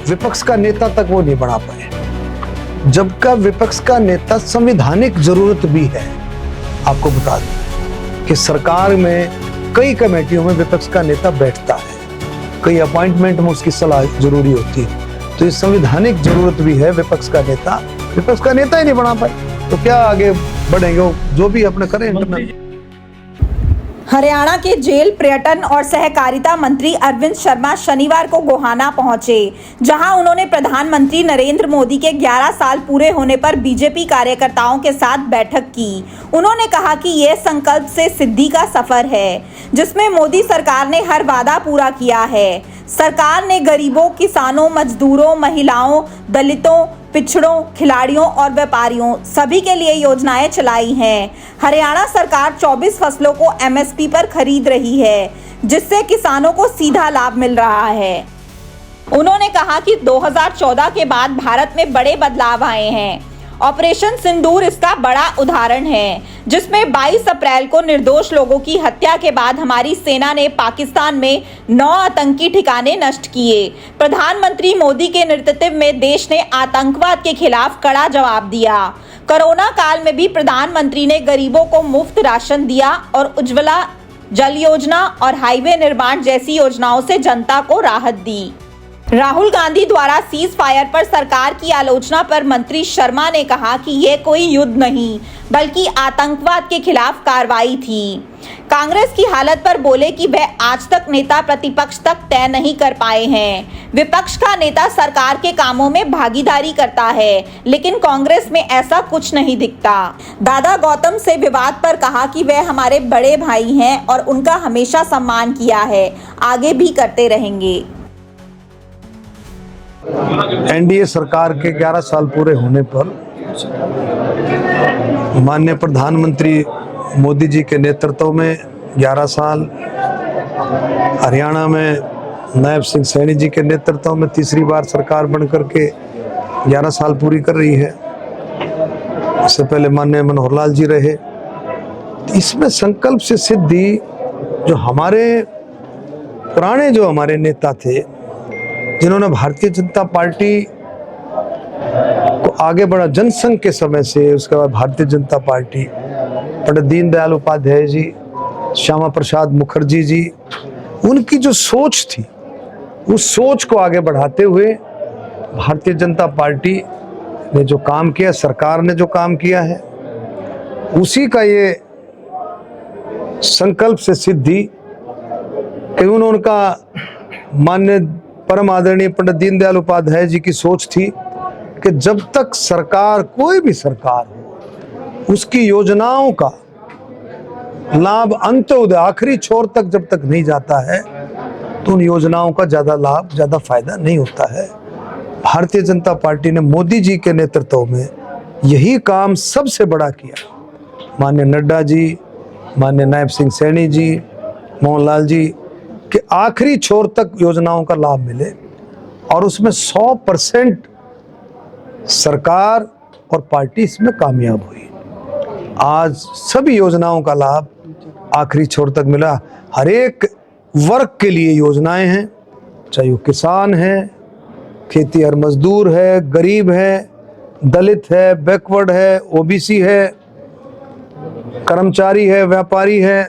विपक्ष का नेता तक वो नहीं बढ़ा पाए, जबकि विपक्ष का नेता संवैधानिक जरूरत भी है। आपको बता दें कि सरकार में कई कमेटियों में विपक्ष का नेता बैठता है, कई अपॉइंटमेंट में उसकी सलाह जरूरी होती है, तो ये संवैधानिक जरूरत भी है विपक्ष का नेता। विपक्ष का नेता ही नहीं बना पाए तो क्या आगे बढ़ेंगे? जो भी अपने करें इंटरनल। हरियाणा के जेल, पर्यटन और सहकारिता मंत्री अरविंद शर्मा शनिवार को गोहाना पहुंचे, जहां उन्होंने प्रधानमंत्री नरेंद्र मोदी के 11 साल पूरे होने पर बीजेपी कार्यकर्ताओं के साथ बैठक की। उन्होंने कहा कि यह संकल्प से सिद्धि का सफर है, जिसमें मोदी सरकार ने हर वादा पूरा किया है। सरकार ने गरीबों, किसानों, मजदूरों, महिलाओं, दलितों, पिछड़ों, खिलाड़ियों और व्यापारियों सभी के लिए योजनाएं चलाई हैं। हरियाणा सरकार 24 फसलों को एमएसपी पर खरीद रही है, जिससे किसानों को सीधा लाभ मिल रहा है। उन्होंने कहा कि 2014 के बाद भारत में बड़े बदलाव आए हैं। ऑपरेशन सिंदूर इसका बड़ा उदाहरण है, जिसमें 22 अप्रैल को निर्दोष लोगों की हत्या के बाद हमारी सेना ने पाकिस्तान में 9 आतंकी ठिकाने नष्ट किए। प्रधानमंत्री मोदी के नेतृत्व में देश ने आतंकवाद के खिलाफ कड़ा जवाब दिया। कोरोना काल में भी प्रधानमंत्री ने गरीबों को मुफ्त राशन दिया और उज्ज्वला जल योजना और हाईवे निर्माण जैसी योजनाओं से जनता को राहत दी। राहुल गांधी द्वारा सीज फायर पर सरकार की आलोचना पर मंत्री शर्मा ने कहा कि यह कोई युद्ध नहीं, बल्कि आतंकवाद के खिलाफ कार्रवाई थी। कांग्रेस की हालत पर बोले कि वह आज तक नेता प्रतिपक्ष तक तय नहीं कर पाए हैं। विपक्ष का नेता सरकार के कामों में भागीदारी करता है, लेकिन कांग्रेस में ऐसा कुछ नहीं दिखता। दादा गौतम से विवाद पर कहा कि वह हमारे बड़े भाई हैं और उनका हमेशा सम्मान किया है, आगे भी करते रहेंगे। एनडीए सरकार के 11 साल पूरे होने पर माननीय प्रधानमंत्री मोदी जी के नेतृत्व में 11 साल, हरियाणा में नायब सिंह सैनी जी के नेतृत्व में तीसरी बार सरकार बनकर के 11 साल पूरी कर रही है। इससे पहले माननीय मनोहर लाल जी रहे। इसमें संकल्प से सिद्धि जो हमारे पुराने हमारे नेता थे, जिन्होंने भारतीय जनता पार्टी को आगे बढ़ा जनसंघ के समय से, उसके बाद भारतीय जनता पार्टी, पंडित दीनदयाल उपाध्याय जी, श्यामा प्रसाद मुखर्जी जी, उनकी जो सोच थी, उस सोच को आगे बढ़ाते हुए भारतीय जनता पार्टी ने जो काम किया, सरकार ने जो काम किया है, उसी का ये संकल्प से सिद्धि कि उनका मान्य परम आदरणीय पंडित दीनदयाल उपाध्याय जी की सोच थी कि जब तक सरकार, कोई भी सरकार हो, उसकी योजनाओं का लाभ अंत्योदय आखिरी छोर तक जब तक नहीं जाता है, तो उन योजनाओं का ज्यादा लाभ, ज्यादा फायदा नहीं होता है। भारतीय जनता पार्टी ने मोदी जी के नेतृत्व में यही काम सबसे बड़ा किया। माननीय नड्डा जी, माननीय नायब सिंह सैनी जी, मोहनलाल जी कि आखिरी छोर तक योजनाओं का लाभ मिले, और उसमें 100% सरकार और पार्टी इसमें कामयाब हुई। आज सभी योजनाओं का लाभ आखिरी छोर तक मिला। हर एक वर्ग के लिए योजनाएं हैं, चाहे वो किसान है, खेती और मजदूर है, गरीब है, दलित है, बैकवर्ड है, ओबीसी है, कर्मचारी है, व्यापारी है,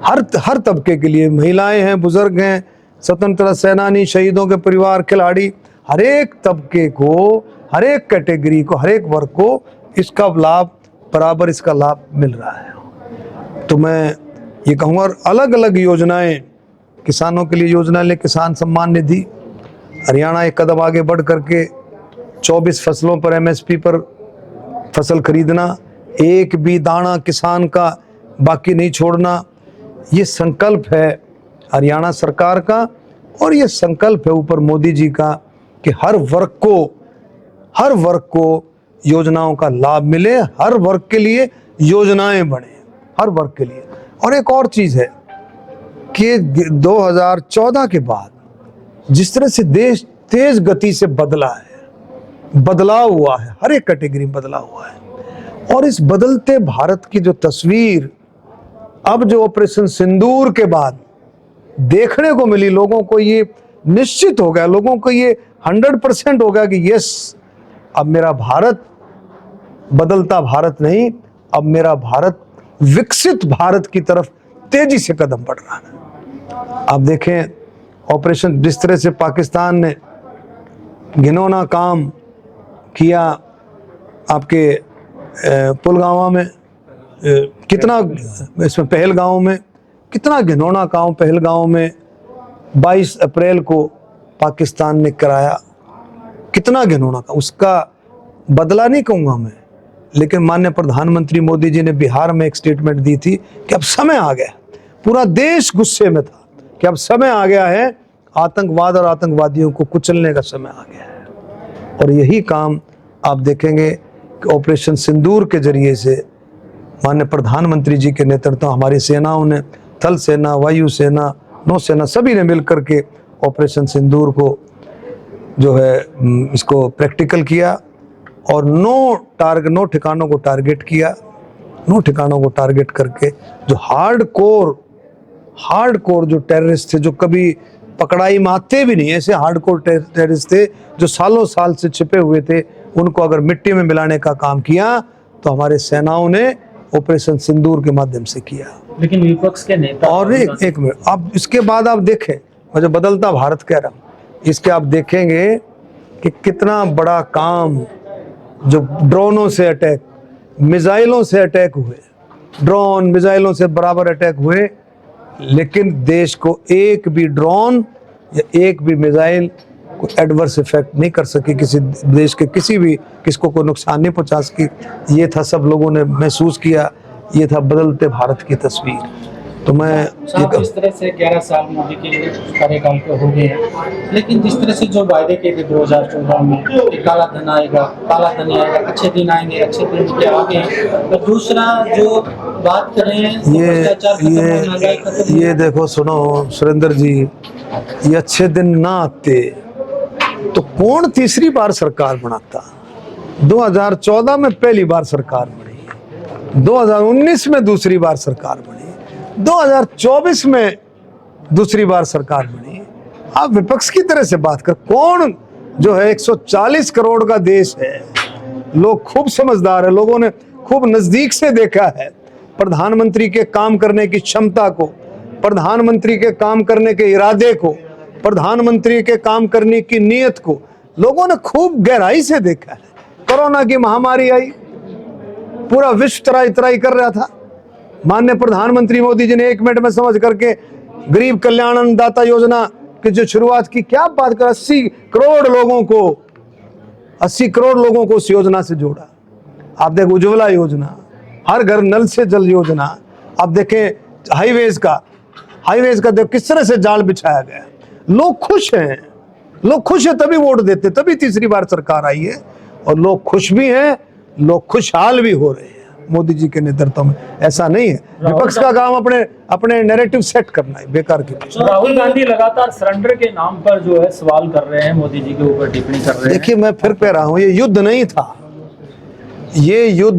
हर तबके के लिए, महिलाएं हैं, बुजुर्ग हैं, स्वतंत्रता सेनानी, शहीदों के परिवार, खिलाड़ी, हर एक तबके को, हर एक कैटेगरी को, हर एक वर्ग को इसका लाभ, बराबर इसका लाभ मिल रहा है। तो मैं ये कहूँगा, अलग अलग योजनाएं किसानों के लिए योजना ले, किसान सम्मान निधि, हरियाणा एक कदम आगे बढ़ करके 24 फसलों पर एमएसपी पर फसल खरीदना, एक भी दाना किसान का बाकी नहीं छोड़ना, ये संकल्प है हरियाणा सरकार का, और ये संकल्प है ऊपर मोदी जी का कि हर वर्ग को योजनाओं का लाभ मिले, हर वर्ग के लिए योजनाएं बने, हर वर्ग के लिए। और एक और चीज है कि 2014 के बाद जिस तरह से देश तेज गति से बदला है, बदलाव हुआ है, हर एक कैटेगरी में बदलाव हुआ है, और इस बदलते भारत की जो तस्वीर अब जो ऑपरेशन सिंदूर के बाद देखने को मिली, लोगों को ये निश्चित हो गया, लोगों को ये 100% हो गया कि यस, अब मेरा भारत बदलता भारत नहीं, अब मेरा भारत विकसित भारत की तरफ तेजी से कदम बढ़ रहा है। आप देखें ऑपरेशन, जिस तरह से पाकिस्तान ने घिनौना काम किया आपके पुलवामा में, कितना इसमें पहलगांव में, कितना घिनौना काम पहलगांव में 22 अप्रैल को पाकिस्तान ने कराया, कितना घिनौना काम। उसका बदला नहीं कहूँगा मैं, लेकिन माननीय प्रधानमंत्री मोदी जी ने बिहार में एक स्टेटमेंट दी थी कि अब समय आ गया, पूरा देश गुस्से में था कि अब समय आ गया है, आतंकवाद और आतंकवादियों को कुचलने का समय आ गया है। और यही काम आप देखेंगे कि ऑपरेशन सिंदूर के जरिए से माननीय प्रधानमंत्री जी के नेतृत्व हमारी सेनाओं ने, थल सेना, वायु सेना, नौसेना, सभी ने मिलकर के ऑपरेशन सिंदूर को जो है इसको प्रैक्टिकल किया और 9 ठिकानों को टारगेट किया। 9 ठिकानों को टारगेट करके जो हार्डकोर जो टेररिस्ट थे, जो कभी पकड़ाई में आते भी नहीं, ऐसे हार्डकोर टेररिस्ट थे जो सालों साल से छिपे हुए थे, उनको अगर मिट्टी में मिलाने का काम किया तो हमारे सेनाओं ने ऑपरेशन सिंदूर के माध्यम से किया। लेकिन विपक्ष के नेता और एक मिनट, अब इसके बाद आप देखें, मैं जो बदलता भारत कह रहा हूँ, इसके आप देखेंगे कि कितना बड़ा काम, जो ड्रोनों से अटैक, मिसाइलों से अटैक हुए, ड्रोन मिसाइलों से बराबर अटैक हुए, लेकिन देश को एक भी ड्रोन या एक भी मिसाइल को एडवर्स इफेक्ट नहीं कर सकी, किसी देश के किसको कोई नुकसान नहीं पहुंचा सकी। ये था, सब लोगों ने महसूस किया, ये था बदलते भारत की तस्वीर। तो मैं जिस तरह से 11 साल मोदी के कार्यकाल पे हो गए हैं, लेकिन जिस तरह से जो वायदे किए थे 2014 में कि काला धन आएगा, अच्छे दिन आएंगे, अच्छे दिन के आगे, तो दूसरा जो बात करें ये देखो, सुनो सुरेंद्र जी, ये अच्छे दिन ना आते तो कौन तीसरी बार सरकार बनाता। 2014 में पहली बार सरकार बनी, 2019 में दूसरी बार सरकार बनी, 2024 में दूसरी बार सरकार बनी। आप विपक्ष की तरह से बात कर, कौन जो है 140 करोड़ का देश है, लोग खूब समझदार है, लोगों ने खूब नजदीक से देखा है प्रधानमंत्री के काम करने की क्षमता को, प्रधानमंत्री के काम करने के इरादे को, प्रधानमंत्री के काम करने की नीयत को लोगों ने खूब गहराई से देखा है। कोरोना की महामारी आई, पूरा विश्व त्राही कर रहा था, माननीय प्रधानमंत्री मोदी जी ने 1 मिनट में समझ करके गरीब कल्याण अन्नदाता योजना की जो शुरुआत की, क्या बात कर, 80 करोड़ लोगों को उस योजना से जोड़ा। आप देखें उज्ज्वला योजना, हर घर नल से जल योजना, आप देखें हाईवेज का देखो किस तरह से जाल बिछाया गया। लोग खुश हैं, तभी वोट देते, तभी तीसरी बार सरकार आई है, और लोग खुश भी हैं, लोग खुशहाल भी हो रहे हैं मोदी जी के नेतृत्व में। ऐसा नहीं है, विपक्ष का काम अपने नैरेटिव सेट करना है, बेकार की। राहुल गांधी लगातार सरेंडर के नाम पर जो है सवाल कर रहे हैं, मोदी जी के ऊपर टिप्पणी कर रहे हैं। देखिए, मैं फिर कह रहा हूं, ये युद्ध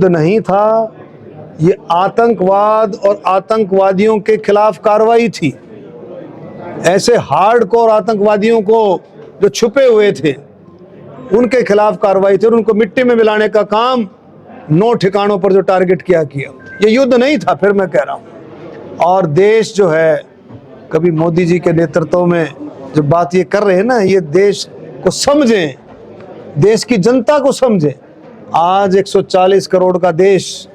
नहीं था, ये आतंकवाद और आतंकवादियों के खिलाफ कार्रवाई थी। ऐसे हार्डकोर आतंकवादियों को जो छुपे हुए थे, उनके खिलाफ कार्रवाई थी, और उनको मिट्टी में मिलाने का काम 9 ठिकानों पर जो टारगेट किया। ये युद्ध नहीं था, फिर मैं कह रहा हूं। और देश जो है, कभी मोदी जी के नेतृत्व में जो बात ये कर रहे हैं ना, ये देश को समझें, देश की जनता को समझें। आज 140 करोड़ का देश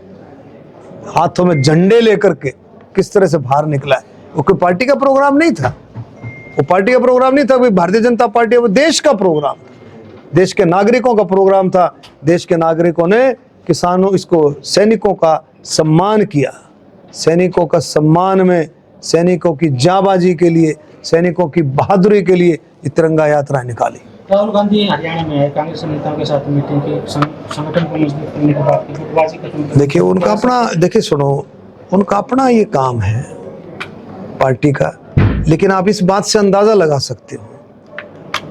हाथों में झंडे लेकर के किस तरह से बाहर निकला है। वो कोई पार्टी का प्रोग्राम नहीं था, कोई भारतीय जनता पार्टी, वो देश का प्रोग्राम था, देश के नागरिकों का प्रोग्राम था। देश के नागरिकों ने, किसानों, सैनिकों का सम्मान किया, सैनिकों का सम्मान में, सैनिकों की जाबाजी के लिए, सैनिकों की बहादुरी के लिए ये तिरंगा यात्रा निकाली। राहुल गांधी हरियाणा में है, कांग्रेस नेताओं के साथ मीटिंग की, संगठन को मजबूत करने की बात की। देखिए, उनका अपना ये काम है पार्टी का, लेकिन आप इस बात से अंदाजा लगा सकते हो,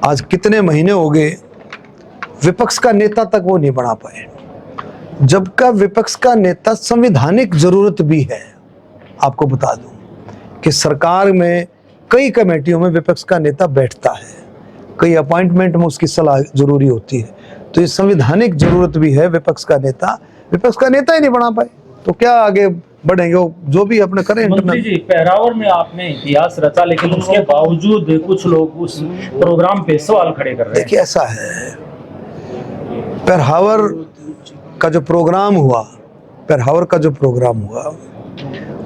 आज कितने महीने हो गए विपक्ष का नेता तक वो नहीं बना पाए, जबकि विपक्ष का नेता संवैधानिक जरूरत भी है। आपको बता दूं कि सरकार में कई कमेटियों में विपक्ष का नेता बैठता है, कई अपॉइंटमेंट में उसकी सलाह जरूरी होती है। तो ये संवैधानिक जरूरत भी है विपक्ष का नेता ही नहीं बना पाए तो क्या आगे बढ़ेंगे? वो जो भी अपने करें। मंत्री जी, पेहरावर में आपने इतिहास रचा, लेकिन उसके बावजूद कुछ लोग उस प्रोग्राम पे सवाल खड़े कर रहे हैं। देखिए, ऐसा है, पेहरावर का जो प्रोग्राम हुआ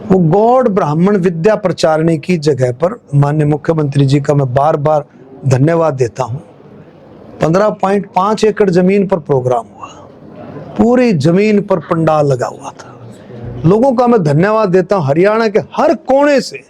वो गौड़ ब्राह्मण विद्या प्रचारणी की जगह पर माननीय मुख्यमंत्री जी का मैं बार बार धन्यवाद देता हूं। 15.5 एकड़ जमीन पर प्रोग्राम हुआ, पूरी जमीन पर पंडाल लगा हुआ था। लोगों का मैं धन्यवाद देता हूं, हरियाणा के हर कोने से,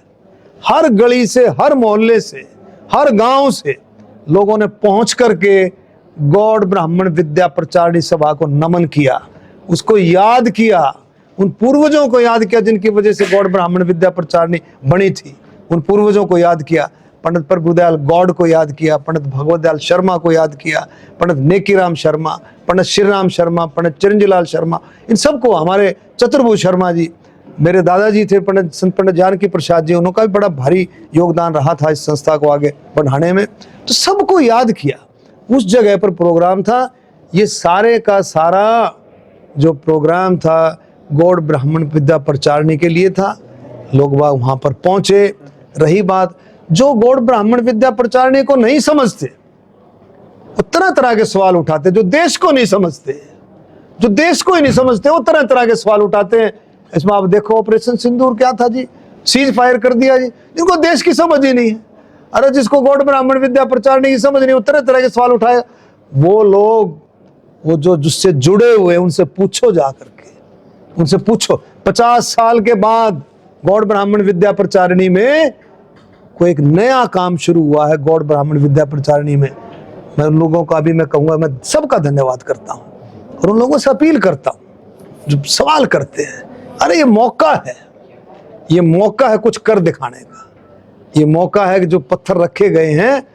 हर गली से, हर मोहल्ले से, हर गांव से लोगों ने पहुंच करके गौड़ ब्राह्मण विद्या प्रचारणी सभा को नमन किया, उसको याद किया, उन पूर्वजों को याद किया जिनकी वजह से गौड़ ब्राह्मण विद्या प्रचारणी बनी थी। उन पूर्वजों को याद किया, पंडित प्रभुदयाल गौड़ को याद किया, पंडित भगवत दयाल शर्मा को याद किया, पंडित नेकीराम शर्मा, पंडित श्रीराम शर्मा, पंडित चिरंजीलाल शर्मा, इन सबको, हमारे चतुर्भुज शर्मा जी, मेरे दादाजी थे पंडित जानकी प्रसाद जी, उनका भी बड़ा भारी योगदान रहा था इस संस्था को आगे बढ़ाने में। तो सबको याद किया। उस जगह पर प्रोग्राम था, ये सारे का सारा जो प्रोग्राम था गौड़ ब्राह्मण विद्या प्रचारणी के लिए था। लोग बाग वहां पर पहुंचे। रही बात, जो गौड़ ब्राह्मण विद्या प्रचारणी को नहीं समझते वो तरह तरह के सवाल उठाते, जो देश को नहीं समझते, जो देश को ही नहीं समझते, वो तरह तरह के सवाल उठाते हैं। इसमें आप देखो, ऑपरेशन सिंदूर क्या था जी, सीज फायर कर दिया जी, जिनको देश की समझ ही नहीं है। अरे जिसको गौड़ ब्राह्मण विद्या प्रचारणी की समझ नहीं, वो तरह तरह के सवाल उठाए। वो लोग, वो जो जिससे जुड़े हुए, उनसे पूछो, जा करके उनसे पूछो। 50 साल के बाद गौड़ ब्राह्मण विद्या प्रचारणी में कोई एक नया काम शुरू हुआ है। गौड़ ब्राह्मण विद्या प्रचारणी में मैं उन लोगों का भी, मैं कहूँगा, मैं सबका धन्यवाद करता हूँ और उन लोगों से अपील करता हूँ जो सवाल करते हैं। अरे ये मौका है कुछ कर दिखाने का। ये मौका है कि जो पत्थर रखे गए हैं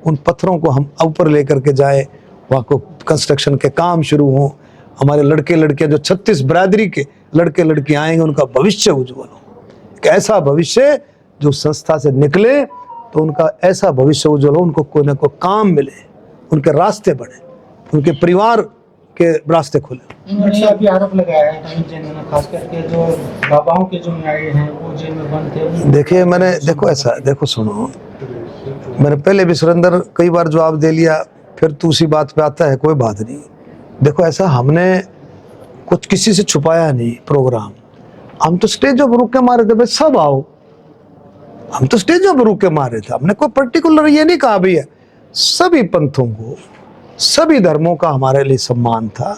उन पत्थरों को हम ऊपर लेकर के जाए, वहाँ को कंस्ट्रक्शन के काम शुरू हों। हमारे लड़के लड़कियां, जो 36 बिरादरी के लड़के लड़कियां आएंगे, उनका भविष्य उज्जवल हो। एक ऐसा भविष्य जो संस्था से निकले तो उनका ऐसा भविष्य उज्जवल हो, उनको कोई ना कोई काम मिले, उनके रास्ते बढ़े, उनके परिवार के रास्ते खुले। उन्होंने अभी आरोप लगाया है नवीन जैन ने, खास करके जो बाबाओं के जो न्याय हैं वो जेल में बंद थे। देखिए, मैंने देखो सुनो, मैंने पहले भी सुरेंद्र कई बार जवाब दे लिया, फिर तू उसी बात पे आता है, कोई बात नहीं। देखो, ऐसा हमने कुछ किसी से छुपाया नहीं प्रोग्राम। हम तो स्टेज पर रुक के मारे थे, भाई सब आओ। हम तो स्टेजों पर रुक के मारे थे, हमने कोई पर्टिकुलर ये नहीं कहा भैया। सभी पंथों को, सभी धर्मों का हमारे लिए सम्मान था,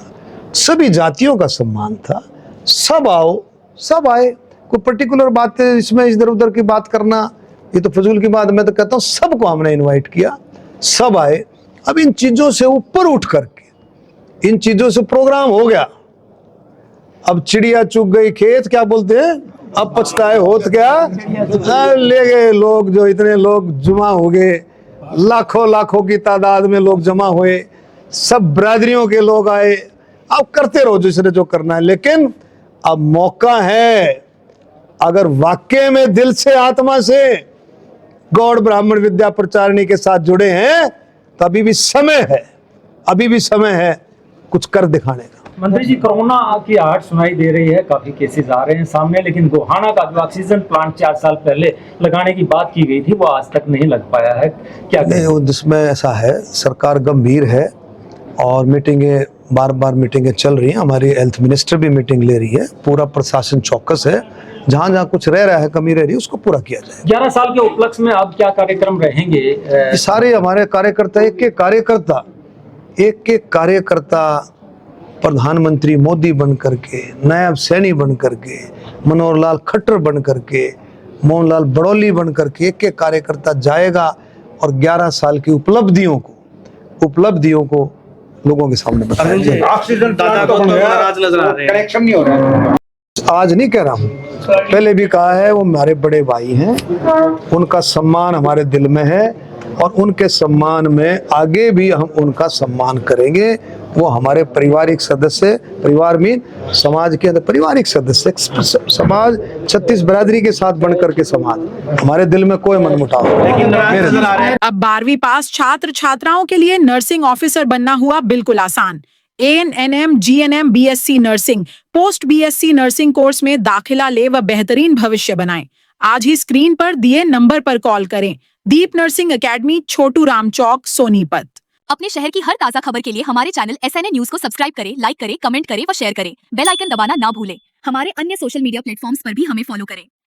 सभी जातियों का सम्मान था। सब आओ, सब आए। कोई पर्टिकुलर बातें इसमें इधर उधर की बात करना, ये तो फजूल की बात। मैं तो कहता हूँ सबको हमने इनवाइट किया, सब आए। अब इन चीजों से ऊपर उठ करके, इन चीजों से प्रोग्राम हो गया। अब चिड़िया चुग गई खेत, क्या बोलते हैं, अब पछताए होत क्या। ले गए लोग, जो इतने लोग जमा हो गए, लाखों लाखों की तादाद में लोग जमा हुए, सब बिरादरियों के लोग आए। अब करते रहो जिसने जो करना है, लेकिन अब मौका है, अगर वाकई में दिल से, आत्मा से गौड़ ब्राह्मण विद्या प्रचारणी के साथ जुड़े हैं तो अभी भी समय है कुछ कर दिखाने का। मंत्री जी, कोरोना की आहट सुनाई दे रही है, काफी केसेस आ रहे हैं सामने, लेकिन गोहाना का जो ऑक्सीजन प्लांट 4 साल पहले लगाने की बात की गई थी, वो आज तक नहीं लग पाया है। क्या नहीं, जिसमें ऐसा है, सरकार गंभीर है और मीटिंगें, बार मीटिंगें चल रही हैं। हमारी हेल्थ मिनिस्टर भी मीटिंग ले रही है। पूरा प्रशासन चौकस है, जहां जहां कुछ रह रहा है, कमी रह रही है, उसको पूरा किया जाए। 11 साल के उपलक्ष्य में अब क्या कार्यक्रम रहेंगे? सारे हमारे कार्यकर्ता, एक एक कार्यकर्ता प्रधानमंत्री मोदी बन करके, नायब सैनी बन करके, मनोहर लाल खट्टर बन करके, मोहनलाल बड़ौली बन करके, एक एक कार्यकर्ता जाएगा और 11 साल की उपलब्धियों को लोगों के सामने बताएगा। ऑक्सीजन दादा को नाराज नजर आ रहे हैं, कनेक्शन नहीं हो रहा है। आज नहीं कह रहा हूँ, पहले भी कहा है, वो हमारे बड़े भाई हैं, उनका सम्मान हमारे दिल में है और उनके सम्मान में आगे भी हम उनका सम्मान करेंगे। वो हमारे पारिवारिक सदस्य, परिवार में समाज के अंदर पारिवारिक सदस्य, समाज 36 बिरादरी के साथ बनकर के समाज, हमारे दिल में कोई मनमुटाव नहीं। अब 12वीं पास छात्र छात्राओं के लिए नर्सिंग ऑफिसर बनना हुआ बिल्कुल आसान। ANM, GNM, BSc nursing, post BSc nursing course में दाखिला ले व बेहतरीन भविष्य बनाएं। आज ही स्क्रीन पर दिए नंबर पर कॉल करें। दीप नर्सिंग एकेडमी, छोटू राम चौक, सोनीपत। अपने शहर की हर ताजा खबर के लिए हमारे चैनल SNA न्यूज को सब्सक्राइब करें, लाइक करें, कमेंट करें व शेयर करें। बेल आइकन दबाना ना भूलें। हमारे अन्य सोशल मीडिया प्लेटफॉर्म्स पर भी हमें फॉलो करें।